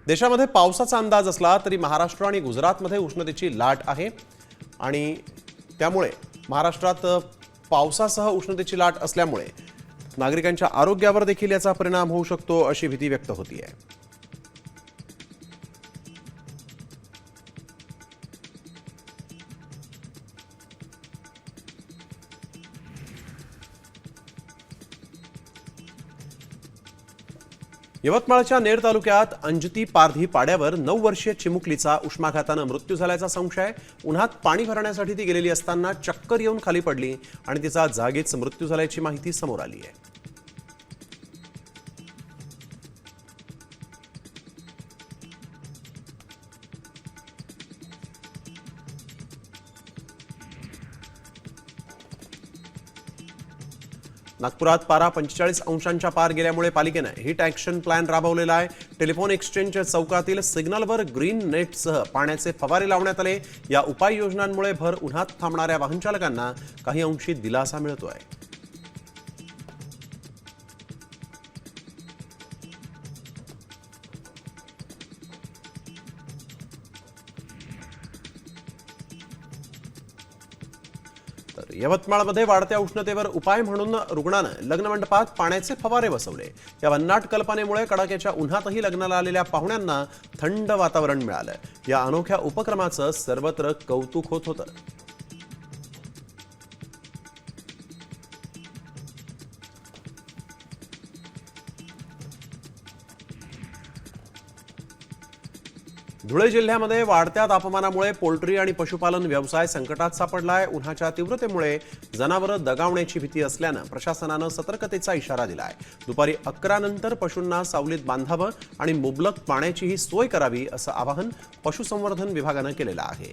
देशामध्ये पावसाचा अंदाज असला तरी महाराष्ट्र आणि गुजरातमध्ये उष्णतेची लाट आहे आणि त्यामुळे महाराष्ट्रात पावसासह उष्णतेची लाट असल्यामुळे नागरिकांच्या आरोग्यावर देखील याचा परिणाम होऊ शकतो अशी भीती व्यक्त होती आहे। यवतमाळच्या नेर तालुक्यात अंजती पारधी पाड्यावर 9 वर्षीय चिमुकलीचा उष्माघाताने मृत्यू झाल्याचा संशय। उन्हात पाणी भरण्यासाठी ती गेलेली असताना चक्कर येऊन खाली पडली आणि तिचा जागीच मृत्यू झाल्याची माहिती समोर आली आहे। नागपुरात पारा 45 अंशांच्या पार गेल्यामुळे पालिकेने हिट ॲक्शन प्लॅन राबवलेला आहे। टेलिफोन एक्सचेंज चौकातील सिग्नलवर ग्रीन नेटसह पाण्याचे फवारे लावण्यात आले। या उपाययोजनांमुळे भर उन्हात थांबणाऱ्या वाहन चालकांना काही अंशी दिलासा मिळतोय। तर यवतमाळमध्ये वाढत्या उष्णतेवर उपाय म्हणून रुग्णाने लग्नमंडपात पाण्याचे फवारे बसवले। या भन्नाट कल्पनेमुळे कडाक्याच्या उन्हातही लग्नाला आलेल्या पाहुण्यांना थंड वातावरण मिळालं। या अनोख्या उपक्रमाचं सर्वत्र कौतुक होत होतं। धुळे जिल्ह्यामध्ये वाढत्या तापमानामुळे पोल्ट्री आणि पशुपालन व्यवसाय संकटात सापडलाय। उन्हाच्या तीव्रतेमुळे जनावरं दगावण्याची भीती असल्यानं प्रशासनानं सतर्कतेचा इशारा दिलाय। दुपारी 11 नंतर पशूंना सावलीत बांधावं आणि मुबलक पाण्याचीही सोय करावी असं आवाहन पशुसंवर्धन विभागानं केलेलं आहे।